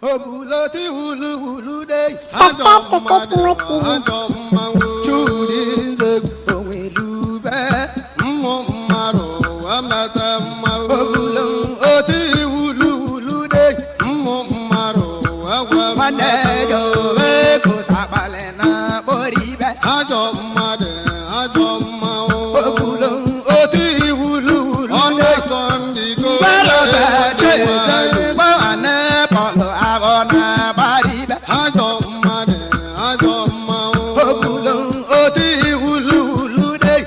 Obuloti Wulu day. Subscribe to Cosmo TV. Chudinze Owelube. Maro amata Obulon oti Wulu day. Maro agwa Manejo we kotabalena boribe. ajo made ajo mao Obulon oti Wulu day. Sunday go Baloba chese bawane polo abona baribe. ajo made ajo mao Obulon oti Wulu day.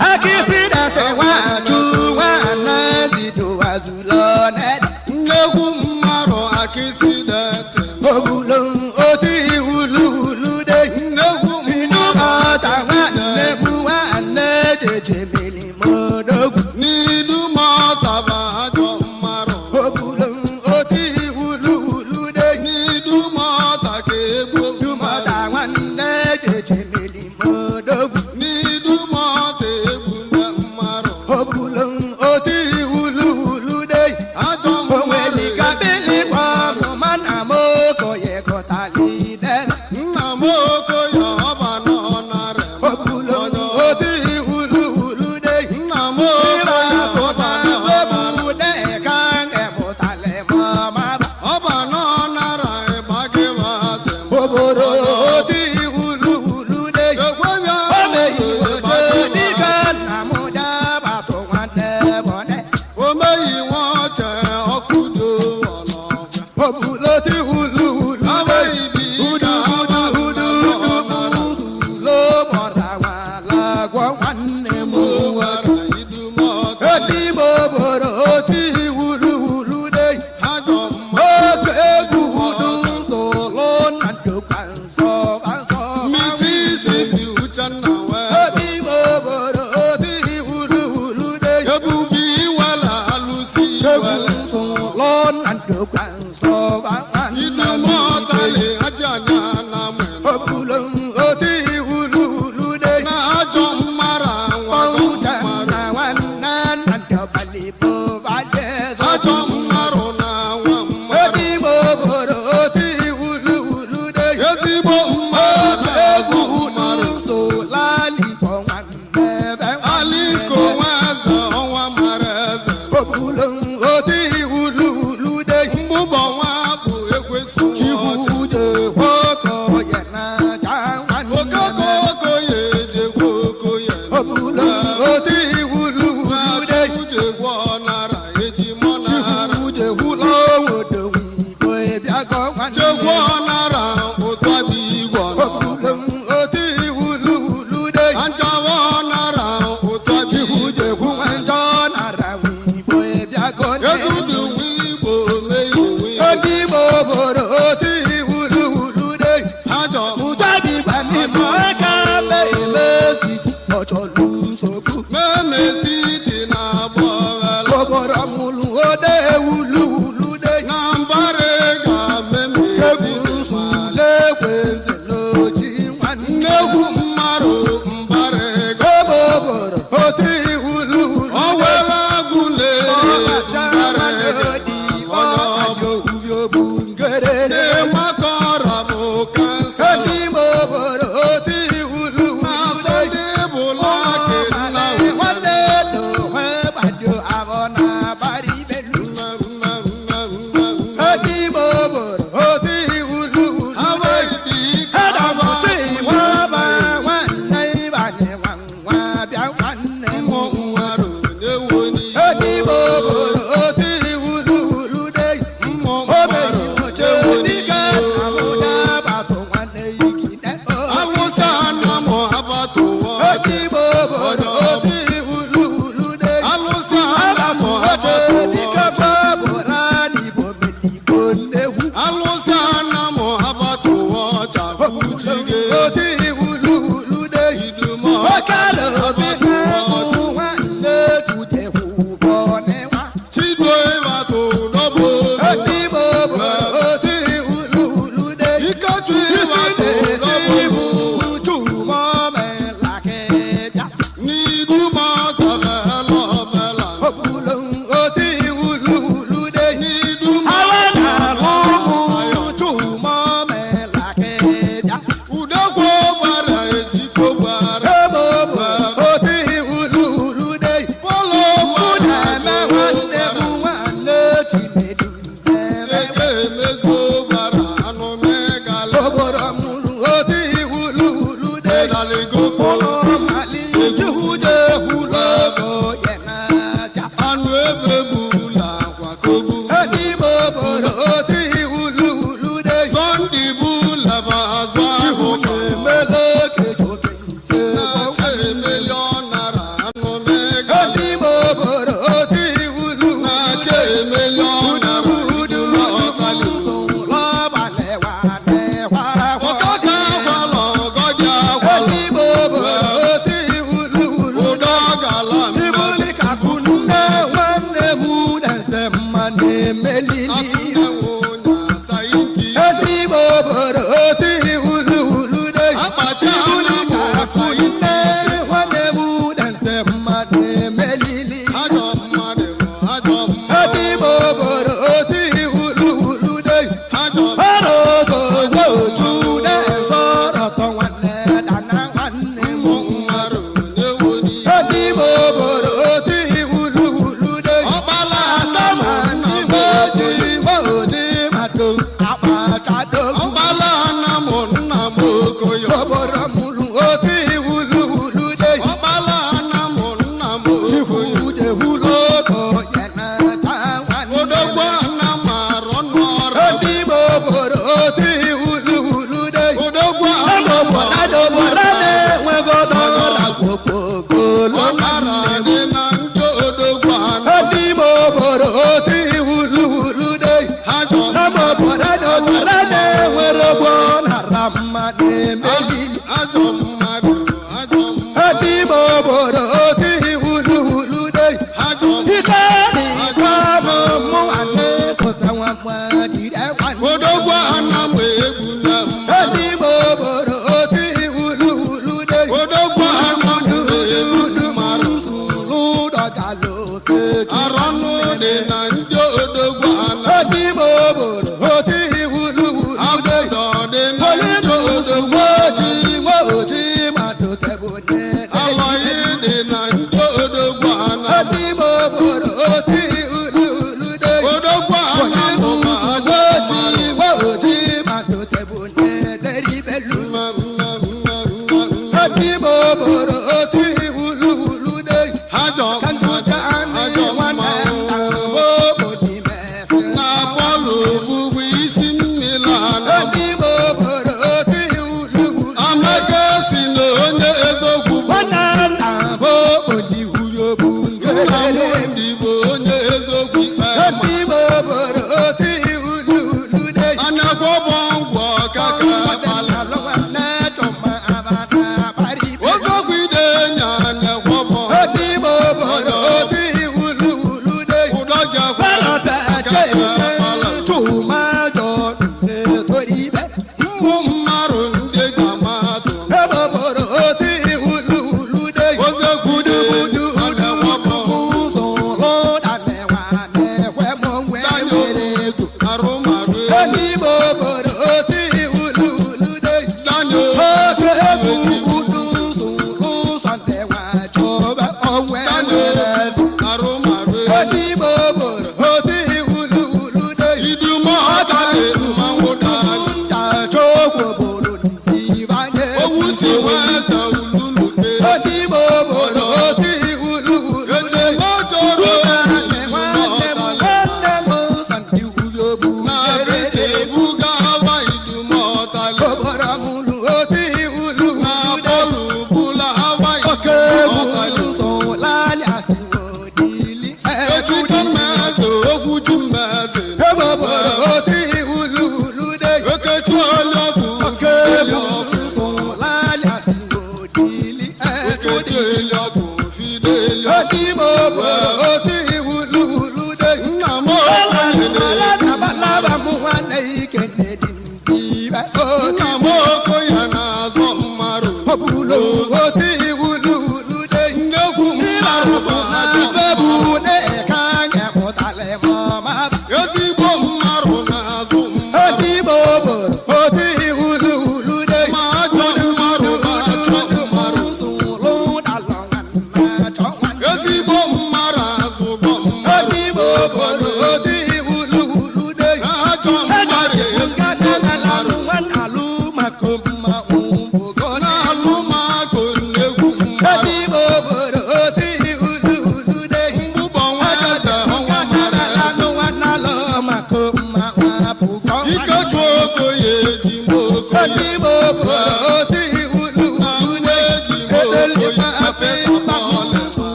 Akisi date waju wana zidu azulone. Negu maro akisi dete Obulon oti Wulu day. Negu Inu mata wane buwane jeje mili modogu. nidu mata ba ajo maro Obulon oti Wulu day. nidu mata ke gbo Dumata wane jeje mili modogu. nidu mata egbu maro Obulon oti Wulu day. ajo Oweli kabili kwa mumana moko ye kotali dem. Namoko ya ọba n'ọnara Obulon oti Wulu day. Namoko ya ọba n'ọnara Obude kange mutale mama. ọba n'ọnara ịgbagiwa tem Oboro oti Wulu day. ekwebia Omeyi ojo dika namuda bato wane bone. omeyi wọn jẹ ọkụdo ọnọja Obuloti Wulu day. ameyi bi ka ọba n'ọnara Lo mora wala gwa wane mu. owara idumọta Odi boboro oti Wulu day. ajọ Oke egudu solo nandu kanso kanso. Mississippi uchenna wee Odi boboro oti Wulu day. ebubi wala alụsi wele Egudu solo nandu kanso kanso. idumọta le aja anya na mwene Obulon oti Wulu day. na ajọ mmara nwajọ Pauta mmarụ na wana nandu balibo badezo. ajọ mmarụ na nwa mmarụ Odi boboro oti Wulu day. ezigbo mmarụ na azọ mmarụ aliko nwa eze ọnwa mara eze Obulon oti Wulu day. mgbụbọ nwa bụ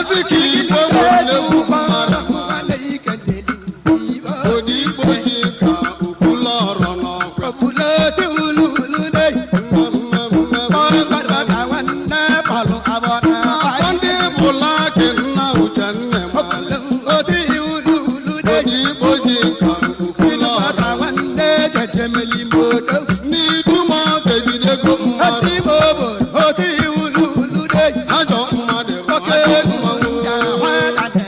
Aziki uche nne male oti ulu ulu de oji nka ukwula bata nwanne jejemeli modo n'idumo kejidego mmadụ oti bobo oti ulu ulu de ajọ mmadụ bụ oke ajọ mmanwụ ya wada ne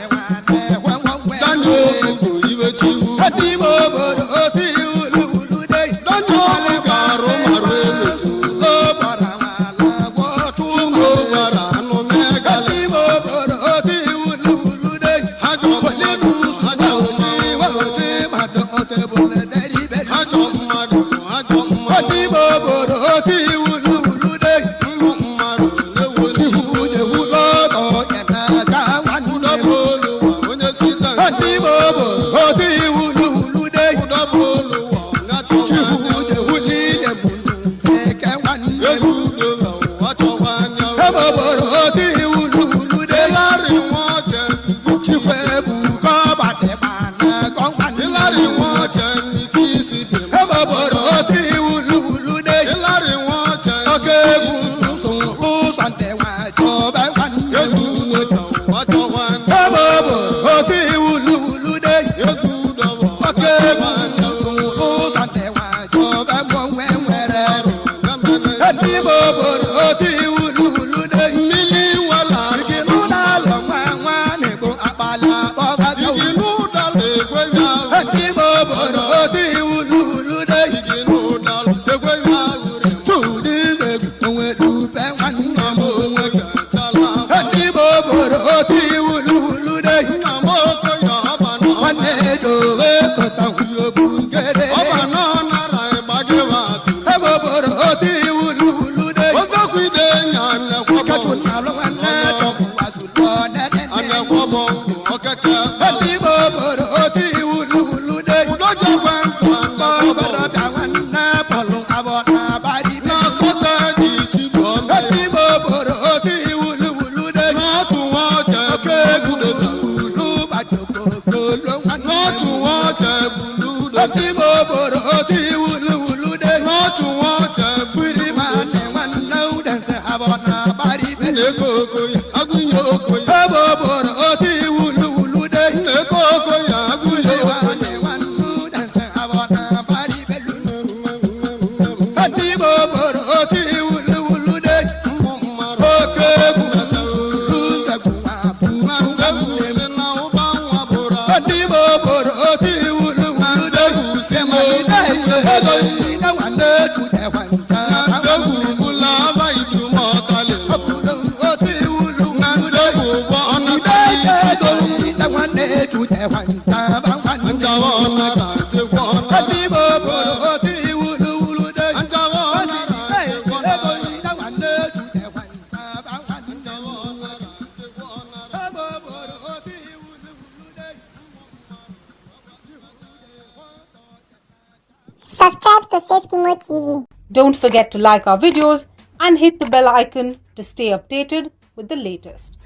wane wanwe dani obugo iwe chiwu oti bobo oti ulu ulu de dani obugo arụ marụ emetu o bara wala wotu chungo gwara anụ megali oti bobo oti ulu ulu de ajọ mmadụ ajọ mmanwụ oti mado ote bole deri beli ajọ mmadụ bụ ajọ mmanwụ oti bobo oti ulu ulu de mbụ mmadụ na-eweli uje wulo to yana ka wanne ụdọbụ oluwa onye sita oti bobo oti ulu ulu de ụdọbụ oluwa ọnyachọ nwanne uje wuli de munu eke wanne egwu udoba ụwa chọwa anya bobo oti ulu ulu de ịlarị nwa ọche chikwe bu ko bade bana ko wanne ịlarị nwa ọche n'isi isi dị m bobo oti ulu ulu de ịlarị nwa ọche oke bu so usante wa jobe wanne egwu udoba ụwa chọwa anya bobo oti ulu ulu de egwu udoba ụwa oke chọwa bu anya so usante wa jobe mo nwere Gamene eti bobo oti ulu ulu de mmiri wala ikinu na lo nwa nwa ne bo akpala boga go igi n'ụdala ekweghị ahụ eti bobo oti ulu ulu de igi n'ụdala ekweghị ahụ tudi de onwe dupe nwanne nna m onwe ga-achala akwa eti bobo oti ulu ulu de nna m okoye ọba nwanne dowe kota uyo bungere nara ịgbagewa atụ bobo oti ulu ulu de ozokwide nya nnekwa katu bọngụ na lo nwanne to wazulo ne ne anekwa bọngụ okeke eti bobo oti ulu ulu de udojekwe mfe anekwa bobo bọngụ bia nwanne polu abona bari na sọte dị ichigbo ome eti bobo oti ulu ulu de n'otu nwa ọcha oke ebuludoza ulu bajoko kolo nwanne n'otu nwa ọcha ebuludoza eti bobo oti ulu ulu de n'otu nwa ọcha firi mane nwanne udense abona bari na-eko okoye agụnye okoye bobo oti ulu ulu de na-eko okoye agụnye firi okoye mane nwanne udense abona bari belu eti bobo oti ulu ulu de mbụ mmadụ oke bulu tegwu abu na nzegwu si na ụba nwa bụrụ abụ eti bobo oti ulu ulu de semani de ego ina nwanne tude kwanta na nzegwu bụla aba idum ọtali oti ulu na nzegwu bụ ọnata ego iche ina nwanne tude kwanta ba nwanne njawa ọnara nchekwa ọnara eti bobo oti ulu ulu de njawa ọnara nchekwa ego ọnara ina nwanne tude kwanta ba nwanne njawa ọnara nchekwa ọnara bobo oti ulu ulu de Subscribe to Seskimo TV. Don't forget to like our videos and hit the bell icon to stay updated with the latest.